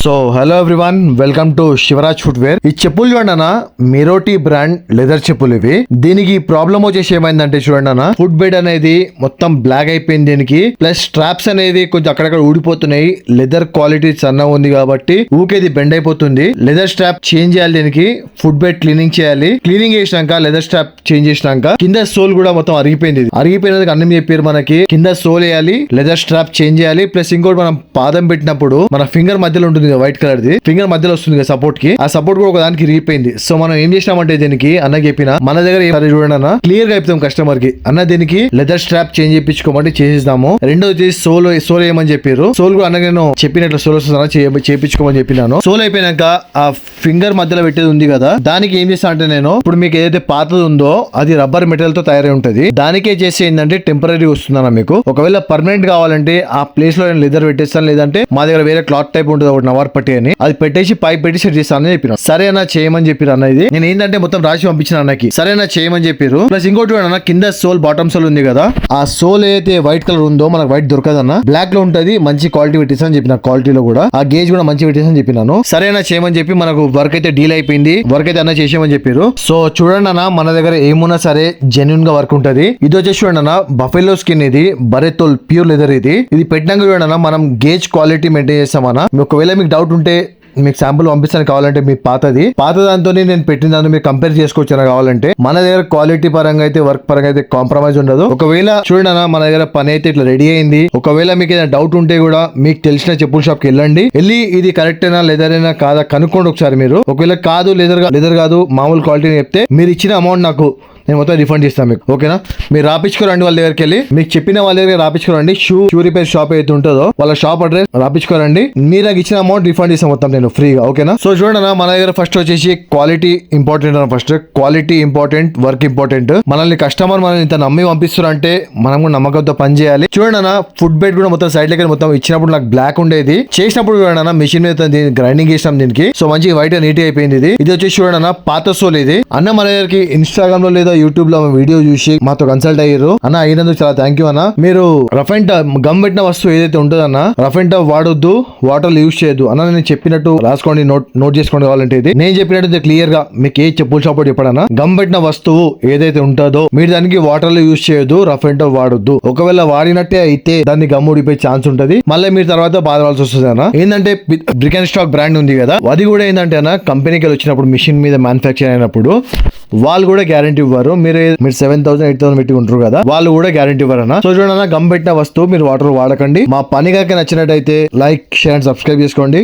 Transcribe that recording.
So hello everyone, welcome to Shivaraj footwear. ఈ చెప్పులు చూడండి అన్న, మిరోటి బ్రాండ్ లెదర్ చెప్పులు ఇవి. దీనికి ప్రాబ్లమ్ వచ్చేసి ఏమైందంటే చూడండి అన్న, ఫుట్ బెడ్ అనేది మొత్తం బ్లాక్ అయిపోయింది దీనికి. ప్లస్ స్ట్రాప్స్ అనేది కొంచెం అక్కడక్కడ ఊడిపోతున్నాయి. లెదర్ క్వాలిటీ సన్నగా ఉంది కాబట్టి ఊకేది బెండ్ అయిపోతుంది. లెదర్ స్ట్రాప్ చేంజ్ చేయాలి దీనికి. ఫుట్ బెడ్ క్లీనింగ్ చేయాలి. క్లీనింగ్ చేసినాక లెదర్ స్ట్రాప్ చేంజ్ చేసినాక కింద సోల్ కూడా మొత్తం అరిగిపోయింది. అరిగిపోయినందుకు అన్నం చెప్పారు మనకి. కింద సోల్ వేయాలి, లెదర్ స్ట్రాప్ చేంజ్ చేయాలి. ప్లస్ ఇంకోటి మనం పాదం పెట్టినప్పుడు మన ఫింగర్ మధ్యలో ఉంటుంది వైట్ కలర్ ది, ఫింగర్ మధ్యలో వస్తుంది సపోర్ట్ కి. ఆ సపోర్ట్ కూడా ఒక దానికి రీపోయింది. సో మనం ఏం చేసినామంటే దీనికి అన్న చెప్పిన మన దగ్గర చూడండి అన్న, క్లియర్ గా చెప్తాం కస్టమర్ కి, అన్న దీనికి లెదర్ స్ట్రాప్ చేంజ్ చేయించుకోమంటే చేసిస్తాము. రెండోది సోల్ ఏమని చెప్పారు. సోల్ కూడా అన్న నేను చెప్పినట్లు సోల్ చేయించుకోమని చెప్పినాను. సోల్ అయిపోయినాక ఆ ఫింగర్ మధ్యలో పెట్టేది ఉంది కదా, దానికి ఏం చేస్తా అంటే నేను ఇప్పుడు మీకు ఏదైతే పాతది ఉందో అది రబ్బర్ మెటీరియల్ తో తయారై ఉంటది. దానికే చేసి ఏంటంటే టెంపరీ వస్తుందన్న మీకు. ఒకవేళ పర్మనెంట్ కావాలంటే ఆ ప్లేస్ లో నేను లెదర్ పెట్టేస్తాను, లేదంటే మా దగ్గర వేరే క్లాత్ టైప్ ఉంటుంది ఒకటి నవర్ పట్టి అని, అది పెట్టేసి పైప్ పెట్టి సెట్ చేస్తానని చెప్పిన. సరే అన్న చేయమని చెప్పారు అన్న. ఇది నేను ఏంటంటే మొత్తం రాసి పంపించిన అన్నకి. సరే అన్న చేయమని చెప్పారు. ప్లస్ ఇంకోటి అన్న, కింద సోల్ బాటమ్ సోల్ ఉంది కదా, ఆ సోల్ అయితే వైట్ కలర్ ఉందో మనకు వైట్ దొరకదు అన్న, బ్లాక్ లో ఉంటది. మంచి క్వాలిటీ పెట్టేసని చెప్పిన, క్వాలిటీలో కూడా ఆ గేజ్ కూడా మంచి పెట్టేసని చెప్పినాను. సరే అన్న చేయమని చెప్పి మనకు వర్క్ అయితే డీల్ అయిపోయింది. వర్క్ అయితే అన్న చేసేమని చెప్పారు. సో చూడండి అన్న, మన దగ్గర ఏమున్నా సరే జెన్యున్ గా వర్క్ ఉంటది. ఇది వచ్చేసి చూడండి అన్న, బఫెలో స్కిన్, ఇది బరెతోల్ ప్యూర్ లెదర్. ఇది పెట్టినాక చూడండి అన్న, మనం గేజ్ క్వాలిటీ మెయింటైన్ చేస్తామన్నా. ఒకవేళ మీకు డౌట్ ఉంటే మీకు శాంపుల్ పంపిస్తాను కావాలంటే. మీ పాత దాంతో నేను పెట్టిన దాంతో మీరు కంపేర్ చేసుకోవచ్చు కావాలంటే. మన దగ్గర క్వాలిటీ పరంగా అయితే వర్క్ పరంగా అయితే కాంప్రమైజ్ ఉండదు. ఒకవేళ చూడండి అన్న, మన దగ్గర పని అయితే ఇట్లా రెడీ అయింది. ఒకవేళ మీకు ఏదైనా డౌట్ ఉంటే కూడా మీకు తెలిసిన చెప్పుల షాప్ కి వెళ్ళి ఇది కరెక్ట్ అయినా లెదర్ అయినా కాదా కనుక్కోండి ఒకసారి మీరు. ఒకవేళ కాదు లెదర్ కాదు మామూలు క్వాలిటీ చెప్తే మీరు ఇచ్చిన అమౌంట్ నాకు నేను మొత్తం రిఫండ్ చేస్తాను మీకు. ఓకేనా? మీరు రాపించుకోరండి వాళ్ళ దగ్గరికి వెళ్ళి, మీకు చెప్పిన వాళ్ళ దగ్గర రాపించుకోరండి. షూ రిపేర్ షాప్ అయితే ఉంటుందో వాళ్ళ షాప్ అడ్రస్ రాపించుకోరండి. మీరు నాకు ఇచ్చిన అమౌంట్ రిఫండ్ చేస్తాను మొత్తం నేను ఫ్రీగా. ఓకేనా? సో చూడండి మన దగ్గర ఫస్ట్ వచ్చేసి క్వాలిటీ ఇంపార్టెంట్ అన్న. First quality important, work important. Customer మనల్ని ఇంత నమ్మి పంపిస్తారు అంటే మనం కూడా నమ్మకంతో పని చేయాలి. చూడండి అన్న, ఫుట్ బెడ్ కూడా మొత్తం సైడ్ లెక్క మొత్తం ఇచ్చినప్పుడు నాకు బ్లాక్ ఉండేది. చేసినప్పుడు చూడండి అన్న, మిషన్ మీద గ్రైండింగ్ చేసినాం దీనికి. సో మంచి వైట్ గా నీట్ అయిపోయింది. ఇది వచ్చేసి చూడండి అన్న, పాత సోల్. ఇది అన్న మన దగ్గరికి ఇన్స్టాగ్రామ్ లో లేదా యూట్యూబ్ లో వీడియో చూసి మాతో కన్సల్ట్ అయ్యారు అన్న. అయినందుకు చాలా థ్యాంక్ యూ అన్న. మీరు రఫ్ అండ్ గమ్ పెట్టిన వస్తువు ఏదైతే ఉంటుందో అన్న, రఫ్ అండ్ వాడొద్దు, వాటర్ యూజ్ చేయొద్దు అన్న. నేను చెప్పినట్టు రాసుకోండి, నోట్ చేసుకోండి కావాలంటే. ఇది నేను చెప్పినట్టు క్లియర్ గా మీకు ఏ చెప్పుల షాప్ చెప్పాడన్నా, గమ్ పెట్టిన వస్తువు ఏదైతే ఉంటుందో మీరు దానికి వాటర్ లో యూజ్ చేయొద్దు, రఫ్ అండ్ వాడొద్దు. ఒకవేళ వాడినట్టే అయితే దాన్ని గమ్ ఊడిపోయే ఛాన్స్ ఉంటది. మళ్ళీ మీరు తర్వాత బాధపడాల్సి వస్తుంది అన్న. ఏంటంటే బ్రిక్ అండ్ స్టాక్ బ్రాండ్ ఉంది కదా, అది కూడా ఏంటంటే అన్న, కంపెనీకి వచ్చినప్పుడు మిషన్ మీద మ్యానుఫ్యాక్చర్ అయినప్పుడు వాళ్ళు కూడా గ్యారంటీ ఇవ్వరు. మీరు 7,000 8,000 పెట్టి ఉంటారు కదా, వాళ్ళు కూడా గ్యారంటీ ఇవ్వరు అన్న. సో చూడండి, గమ్ పెట్టిన వస్తువు మీరు వాటర్ వాడకండి. మా పని కనుక నచ్చినట్టయితే లైక్, షేర్ అండ్ సబ్స్క్రైబ్ చేసుకోండి.